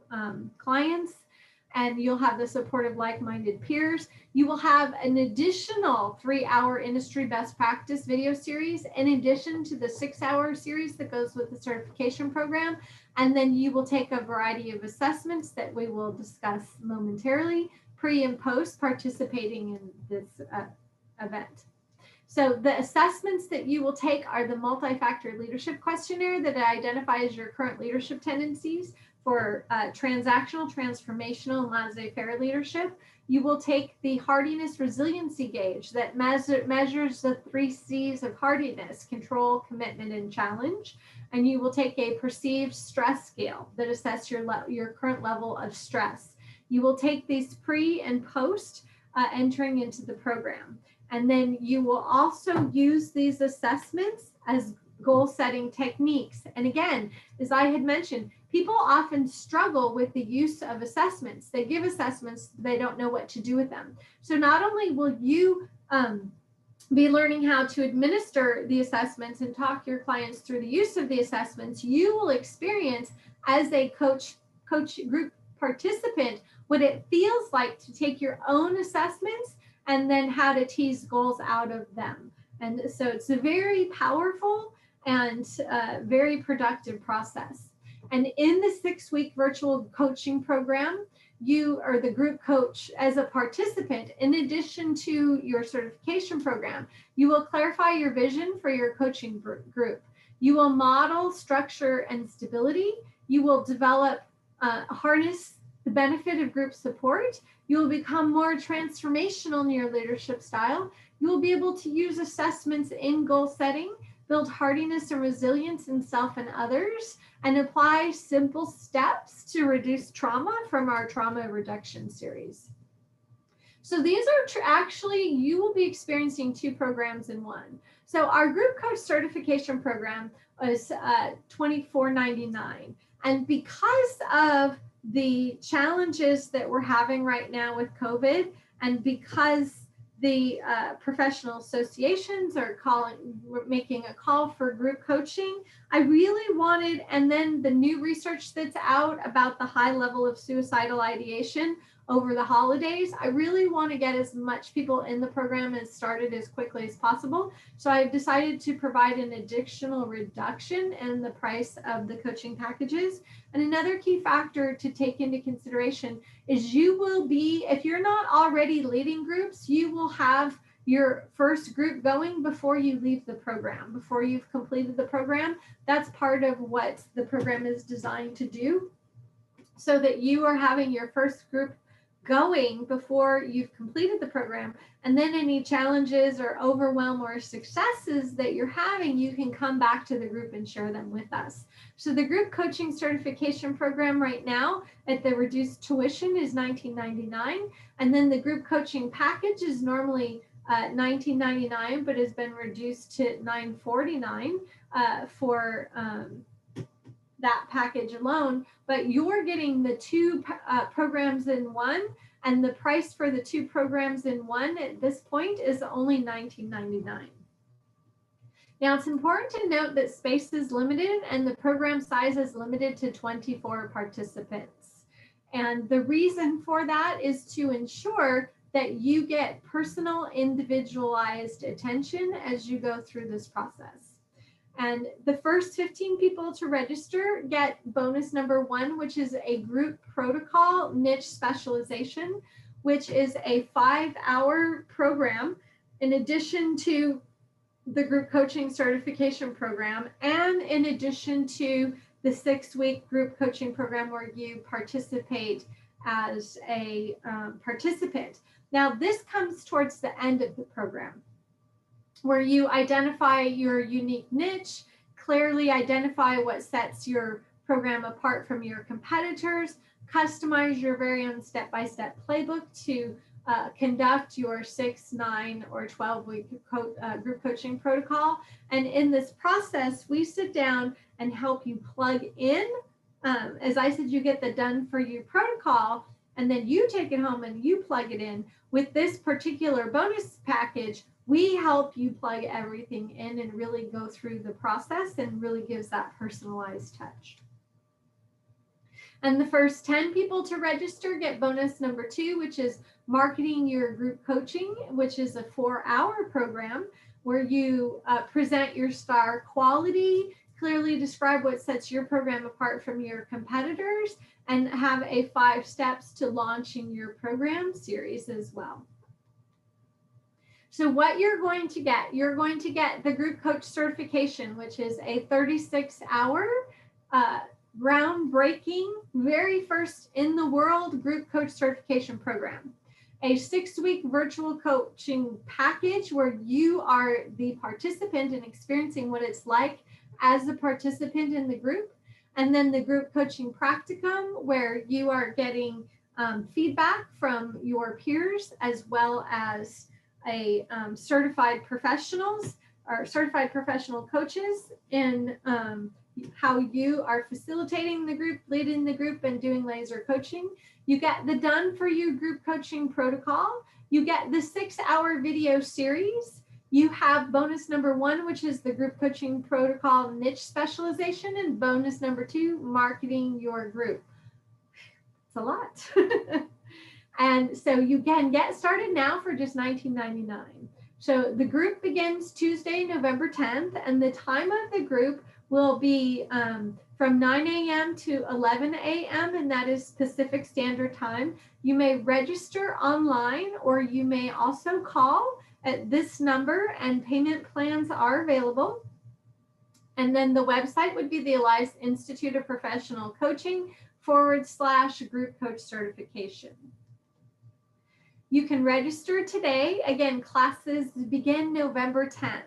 clients. And you'll have the support of like-minded peers. You will have an additional 3-hour industry best practice video series in addition to the 6-hour series that goes with the certification program. And then you will take a variety of assessments that we will discuss momentarily, pre and post participating in this event. So the assessments that you will take are the multi-factor leadership questionnaire that identifies your current leadership tendencies for transactional, transformational, and laissez-faire leadership. You will take the hardiness resiliency gauge that measures the 3 C's of hardiness: control, commitment, and challenge. And you will take a perceived stress scale that assesses your current level of stress. You will take these pre and post entering into the program. And then you will also use these assessments as goal setting techniques. And again, as I had mentioned, people often struggle with the use of assessments. They give assessments, they don't know what to do with them. So not only will you be learning how to administer the assessments and talk your clients through the use of the assessments, you will experience as a coach group participant what it feels like to take your own assessments and then how to tease goals out of them. And so it's a very powerful and very productive process. And in the 6-week virtual coaching program, you are the group coach as a participant. In addition to your certification program, you will clarify your vision for your coaching group. You will model structure and stability. You will develop, harness the benefit of group support. You will become more transformational in your leadership style. You will be able to use assessments in goal setting, build hardiness and resilience in self and others, and apply simple steps to reduce trauma from our trauma reduction series. So these are actually, you will be experiencing 2 programs in one. So our group coach certification program was $24.99. And because of the challenges that we're having right now with COVID, and because the professional associations are making a call for group coaching, I really wanted, and then the new research that's out about the high level of suicidal ideation over the holidays, I really want to get as much people in the program and started as quickly as possible. So I've decided to provide an additional reduction in the price of the coaching packages. And another key factor to take into consideration is you will be, if you're not already leading groups, you will have your first group going before you leave the program, before you've completed the program. That's part of what the program is designed to do, so that you are having your first group going before you've completed the program. And then any challenges or overwhelm or successes that you're having, you can come back to the group and share them with us. So the group coaching certification program right now at the reduced tuition is $19.99. And then the group coaching package is normally $19.99, but has been reduced to $9.49 for that package alone. But you're getting the 2 programs in one, and the price for the 2 programs in one at this point is only $19.99. Now, it's important to note that space is limited and the program size is limited to 24 participants. And the reason for that is to ensure that you get personal, individualized attention as you go through this process. And the first 15 people to register get bonus number 1, which is a group protocol niche specialization, which is a 5-hour program in addition to the group coaching certification program, and in addition to the 6-week group coaching program where you participate as a participant. Now, this comes towards the end of the program, where you identify your unique niche, clearly identify what sets your program apart from your competitors, customize your very own step-by-step playbook to conduct your 6, 9, or 12-week group coaching protocol. And in this process, we sit down and help you plug in. As I said, you get the done for you protocol, and then you take it home and you plug it in. With this particular bonus package, we help you plug everything in and really go through the process, and really gives that personalized touch. And the first 10 people to register get bonus number 2, which is marketing your group coaching, which is a 4-hour program where you present your star quality, clearly describe what sets your program apart from your competitors, and have a 5 steps to launching your program series as well. So what you're going to get the group coach certification, which is a 36-hour groundbreaking, very first in the world group coach certification program. A 6-week virtual coaching package where you are the participant and experiencing what it's like as a participant in the group. And then the group coaching practicum, where you are getting feedback from your peers as well as certified professionals are certified professional coaches in how you are facilitating the group, leading the group, and doing laser coaching. You get the Done For You group coaching protocol. You get the 6-hour video series. You have bonus number 1, which is the group coaching protocol niche specialization, and bonus number 2, marketing your group. It's a lot. And so you can get started now for just $19.99. So the group begins Tuesday, November 10th, and the time of the group will be from 9 a.m. to 11 a.m., and that is Pacific Standard Time. You may register online, or you may also call at this number, and payment plans are available. And then the website would be the Elias Institute of Professional Coaching /group coach certification. You can register today. Again, classes begin November 10th.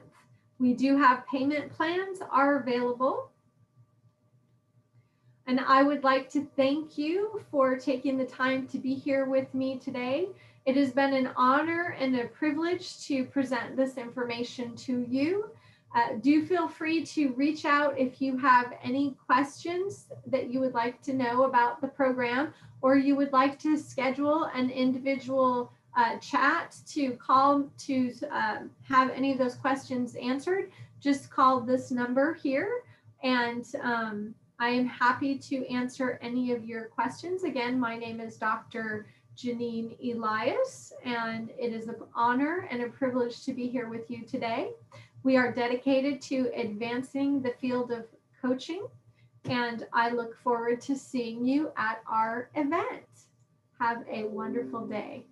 We do have payment plans are available. And I would like to thank you for taking the time to be here with me today. It has been an honor and a privilege to present this information to you. Do feel free to reach out if you have any questions that you would like to know about the program, or you would like to schedule an individual chat to call to have any of those questions answered. Just call this number here, and I am happy to answer any of your questions. Again, my name is Dr. Janine Elias, and it is an honor and a privilege to be here with you today. We are dedicated to advancing the field of coaching, and I look forward to seeing you at our event. Have a wonderful day.